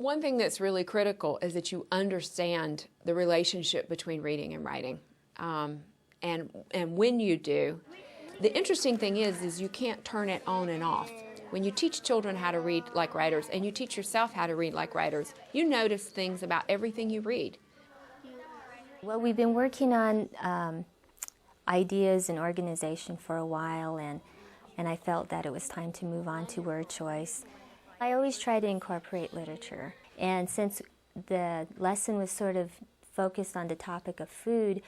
One thing that's really critical is that you understand the relationship between reading and writing. And when you do, the interesting thing is you can't turn it on and off. When you teach children how to read like writers and you teach yourself how to read like writers, you notice things about everything you read. Well, we've been working on ideas and organization for a while, and I felt that it was time to move on to word choice. I always try to incorporate literature, and since the lesson was sort of focused on the topic of food,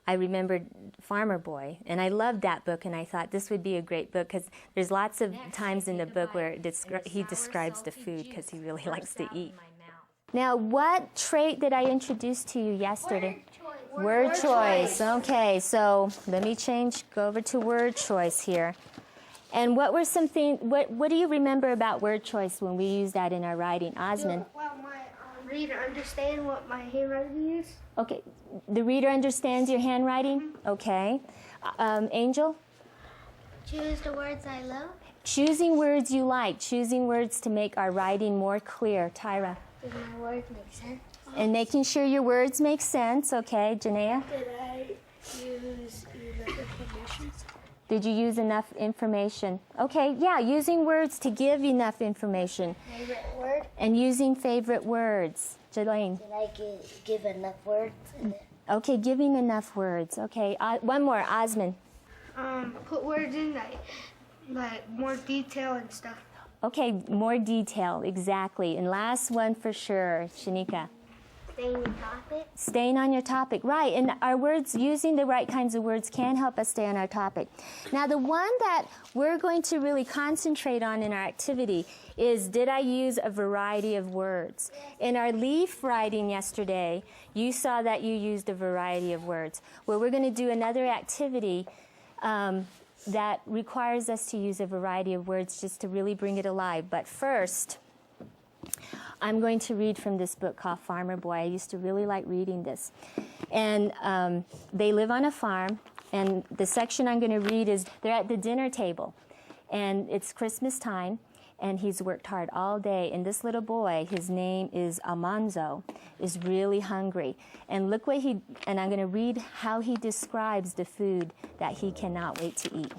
I remembered Farmer Boy, and I loved that book, and I thought this would be a great book because there's lots of times in the book where he describes the food because he really likes to eat. Now, what trait did I introduce to you yesterday? Word choice. Okay, so let me go over to word choice here. And what were some things, what do you remember about word choice when we use that in our writing? Osmond? Well, my reader understand what my handwriting is. Okay, the reader understands your handwriting? Okay. Angel? Choose the words I love. Choosing words you like, choosing words to make our writing more clear. Tyra? Did my words make sense? And making sure your words make sense. Okay, Janaea? Did I use enough information? Did you use enough information? Okay, yeah, using words to give enough information. Favorite word? And using favorite words. Jelaine? Did I give enough words? Okay, giving enough words. Okay, one more, Osmond. Put words in like more detail and stuff. Okay, more detail, exactly. And last one for sure, Shanika. Staying on topic. Staying on your topic, right. And our words, using the right kinds of words can help us stay on our topic. Now, the one that we're going to really concentrate on in our activity is, did I use a variety of words? In our leaf writing yesterday, you saw that you used a variety of words. Well, we're going to do another activity that requires us to use a variety of words just to really bring it alive. But first, I'm going to read from this book called Farmer Boy. I used to really like reading this. And they live on a farm, and the section I'm going to read is they're at the dinner table, and it's Christmas time, and he's worked hard all day. And this little boy, his name is Almanzo, is really hungry. And look what and I'm going to read how he describes the food that he cannot wait to eat.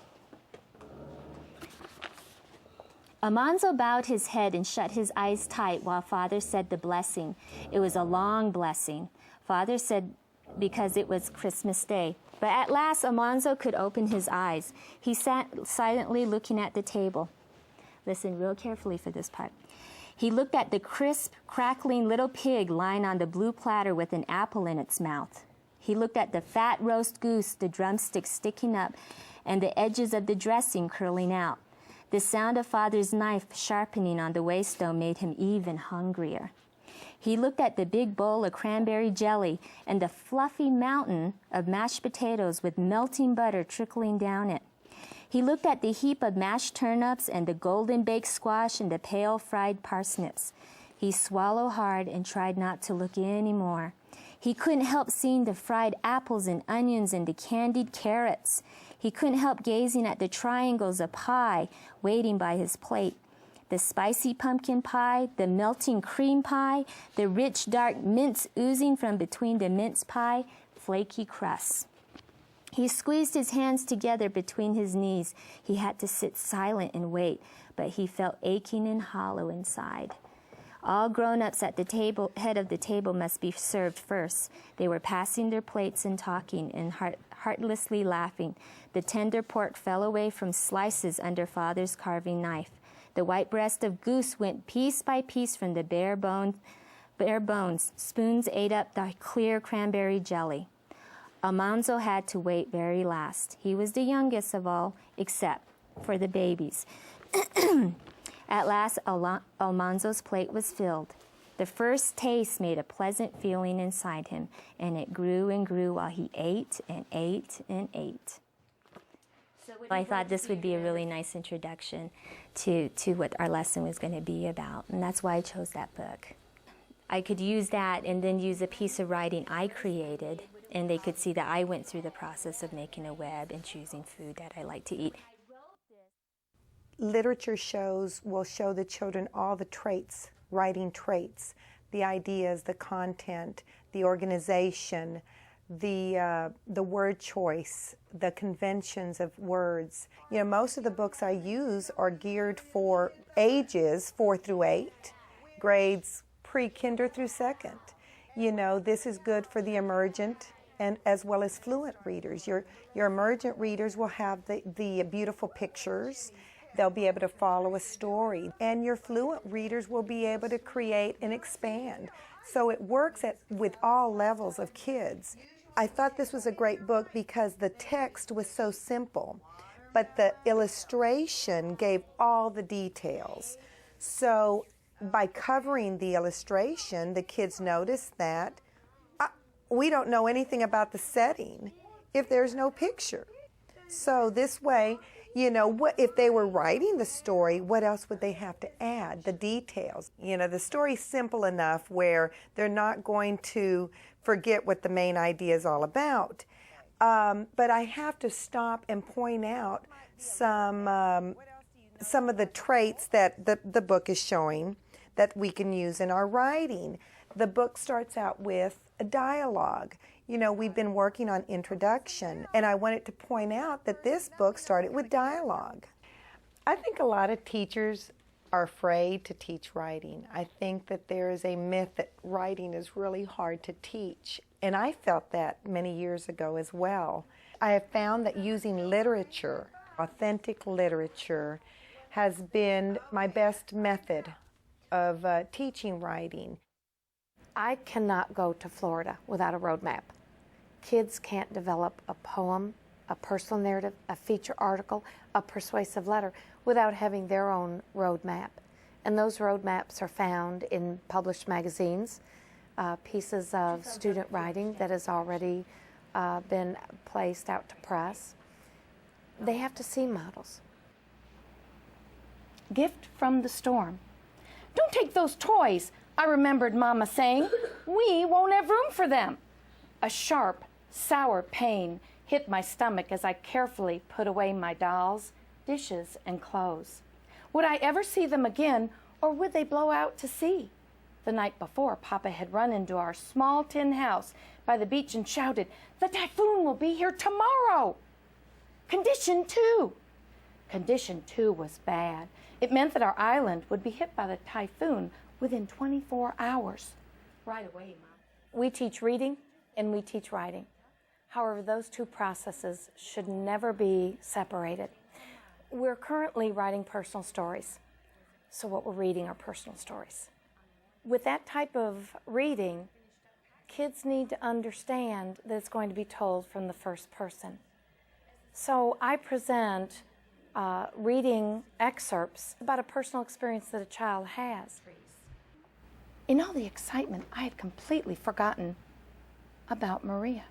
Almanzo bowed his head and shut his eyes tight while Father said the blessing. It was a long blessing. Father said because it was Christmas Day. But at last, Almanzo could open his eyes. He sat silently looking at the table. Listen real carefully for this part. He looked at the crisp, crackling little pig lying on the blue platter with an apple in its mouth. He looked at the fat roast goose, the drumsticks sticking up, and the edges of the dressing curling out. The sound of Father's knife sharpening on the waystone made him even hungrier. He looked at the big bowl of cranberry jelly and the fluffy mountain of mashed potatoes with melting butter trickling down it. He looked at the heap of mashed turnips and the golden baked squash and the pale fried parsnips. He swallowed hard and tried not to look any more. He couldn't help seeing the fried apples and onions and the candied carrots. He couldn't help gazing at the triangles of pie waiting by his plate. The spicy pumpkin pie, the melting cream pie, the rich dark mince oozing from between the mince pie, flaky crusts. He squeezed his hands together between his knees. He had to sit silent and wait, but he felt aching and hollow inside. All grown-ups at the head of the table must be served first. They were passing their plates and talking and heartlessly laughing. The tender pork fell away from slices under Father's carving knife. The white breast of goose went piece by piece from the bare bones. Spoons ate up the clear cranberry jelly. Almanzo had to wait very last. He was the youngest of all, except for the babies. At last, Almanzo's plate was filled. The first taste made a pleasant feeling inside him, and it grew and grew while he ate and ate and ate. So I thought this would be a really nice introduction to what our lesson was going to be about, and that's why I chose that book. I could use that and then use a piece of writing I created, and they could see that I went through the process of making a web and choosing food that I like to eat. Literature will show the children all the traits writing traits, the ideas, the content, the organization, the word choice, the conventions of words. You know, most of the books I use are geared for ages 4 through 8, grades pre-kinder through 2nd. You know, this is good for the emergent and as well as fluent readers. Your emergent readers will have the beautiful pictures. They'll be able to follow a story. And your fluent readers will be able to create and expand. So it works with all levels of kids. I thought this was a great book because the text was so simple, but the illustration gave all the details. So by covering the illustration, the kids noticed that we don't know anything about the setting if there's no picture. So this way, you know, what if they were writing the story, what else would they have to add? The details. You know, the story's simple enough where they're not going to forget what the main idea is all about. But I have to stop and point out some of the traits that the book is showing that we can use in our writing. The book starts out with a dialogue. You know, we've been working on introduction, and I wanted to point out that this book started with dialogue. I think a lot of teachers are afraid to teach writing. I think that there is a myth that writing is really hard to teach, and I felt that many years ago as well. I have found that using literature, authentic literature, has been my best method of teaching writing. I cannot go to Florida without a roadmap. Kids can't develop a poem, a personal narrative, a feature article, a persuasive letter without having their own roadmap. And those roadmaps are found in published magazines, pieces of student writing that has already been placed out to press. They have to see models. Gift from the storm. Don't take those toys, I remembered Mama saying. We won't have room for them. A sharp, sour pain hit my stomach as I carefully put away my dolls, dishes, and clothes. Would I ever see them again, or would they blow out to sea? The night before, Papa had run into our small tin house by the beach and shouted, "The typhoon will be here tomorrow!" Condition 2. Condition 2 was bad. It meant that our island would be hit by the typhoon within 24 hours. Right away, Mom. We teach reading and we teach writing. However, those two processes should never be separated. We're currently writing personal stories, so what we're reading are personal stories. With that type of reading, kids need to understand that it's going to be told from the first person. So I present reading excerpts about a personal experience that a child has. In all the excitement, I had completely forgotten about Maria.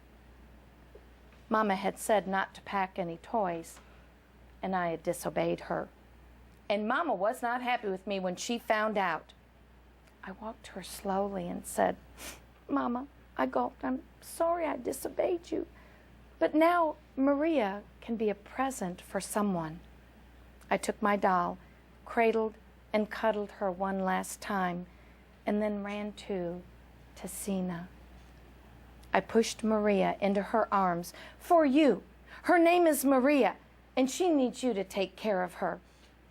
Mama had said not to pack any toys, and I had disobeyed her. And Mama was not happy with me when she found out. I walked to her slowly and said, "Mama," I gulped, "I'm sorry I disobeyed you. But now Maria can be a present for someone." I took my doll, cradled and cuddled her one last time, and then ran to Sina. I pushed Maria into her arms. "For you. Her name is Maria, and she needs you to take care of her."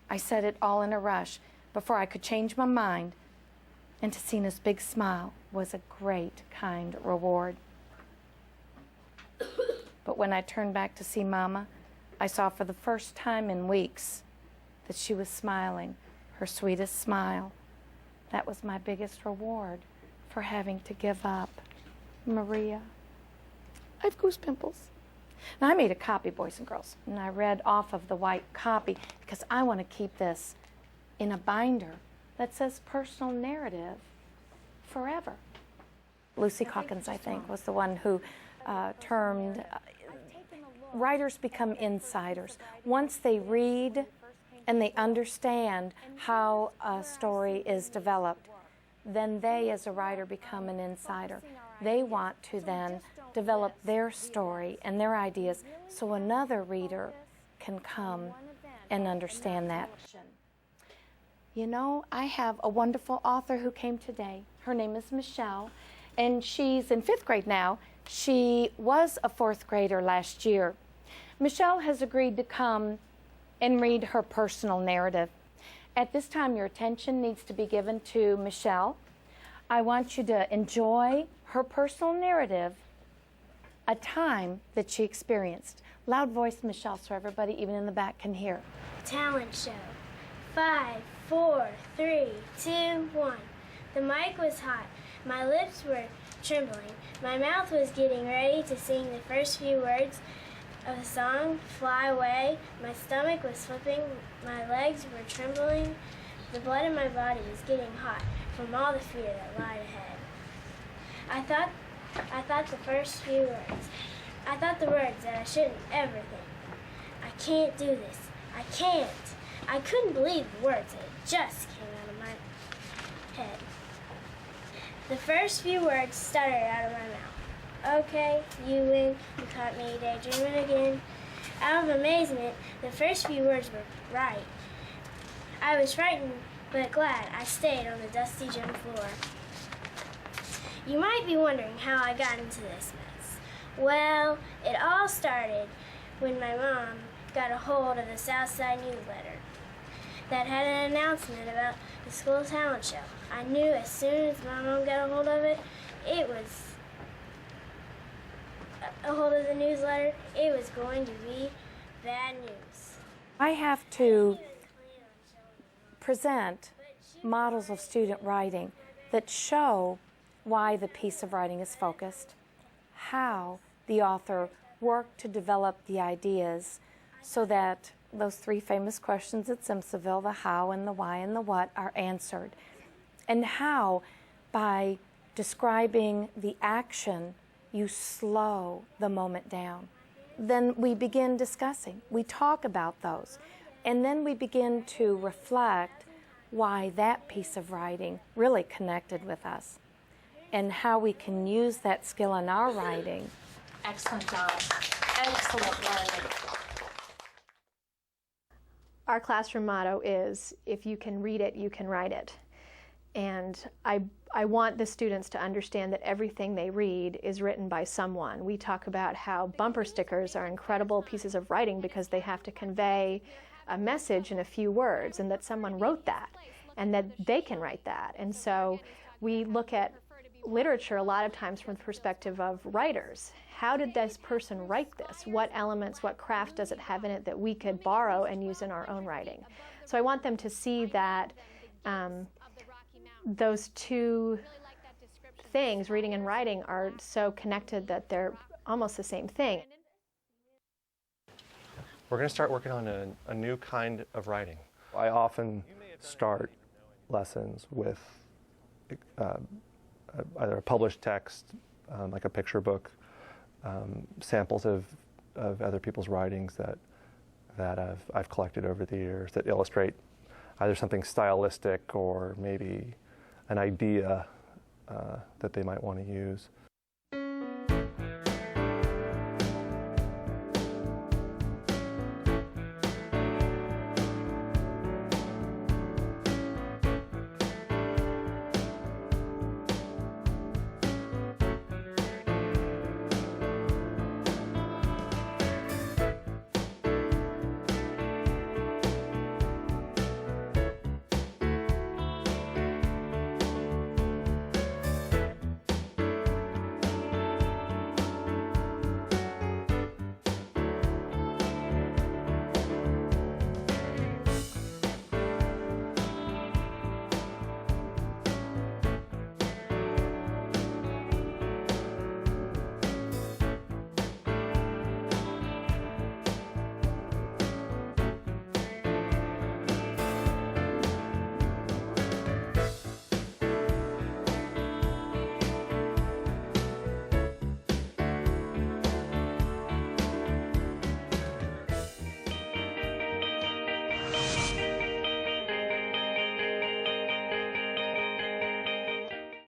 I said it all in a rush before I could change my mind, and Tessina's big smile was a great, kind reward. But when I turned back to see Mama, I saw for the first time in weeks that she was smiling, her sweetest smile. That was my biggest reward for having to give up Maria. I have goose pimples. Now, I made a copy, boys and girls, and I read off of the white copy because I want to keep this in a binder that says personal narrative forever. Lucy Calkins, I think, was the one who termed writers become insiders. Once they read and they understand how a story is developed, then they, as a writer, become an insider. They want to then develop their story and their ideas so another reader can come and understand that. You know, I have a wonderful author who came today. Her name is Michelle, and she's in 5th grade now. She was a 4th grader last year. Michelle has agreed to come and read her personal narrative. At this time, your attention needs to be given to Michelle. I want you to enjoy her personal narrative, a time that she experienced. Loud voice, Michelle, so everybody, even in the back, can hear. Talent show. 5, 4, 3, 2, 1. The mic was hot. My lips were trembling. My mouth was getting ready to sing the first few words of the song, Fly Away. My stomach was flipping. My legs were trembling. The blood in my body was getting hot from all the fear that lied ahead. I thought the first few words. I thought the words that I shouldn't ever think. I can't do this. I can't. I couldn't believe the words that just came out of my head. The first few words stuttered out of my mouth. Okay, you win. You caught me daydreaming again. Out of amazement, the first few words were right. I was frightened, but glad I stayed on the dusty gym floor. You might be wondering how I got into this mess. Well, it all started when my mom got a hold of the Southside newsletter that had an announcement about the school talent show. I knew as soon as my mom got a hold of it, a hold of the newsletter, it was going to be bad news. I have to present models of student writing that show why the piece of writing is focused, how the author worked to develop the ideas so that those 3 famous questions at Simpsonville, the how and the why and the what, are answered, and how by describing the action you slow the moment down. Then we begin discussing. We talk about those, and then we begin to reflect why that piece of writing really connected with us and how we can use that skill in our writing. Excellent job. Excellent learning. Our classroom motto is, if you can read it, you can write it. And I want the students to understand that everything they read is written by someone. We talk about how bumper stickers are incredible pieces of writing because they have to convey a message in a few words, and that someone wrote that, and that they can write that. And so we look at literature a lot of times from the perspective of writers. How did this person write this? What elements, what craft does it have in it that we could borrow and use in our own writing? So I want them to see that those two things, reading and writing, are so connected that they're almost the same thing. We're going to start working on a new kind of writing. I often start lessons with either a published text, like a picture book, samples of other people's writings that I've collected over the years that illustrate either something stylistic or maybe an idea that they might want to use.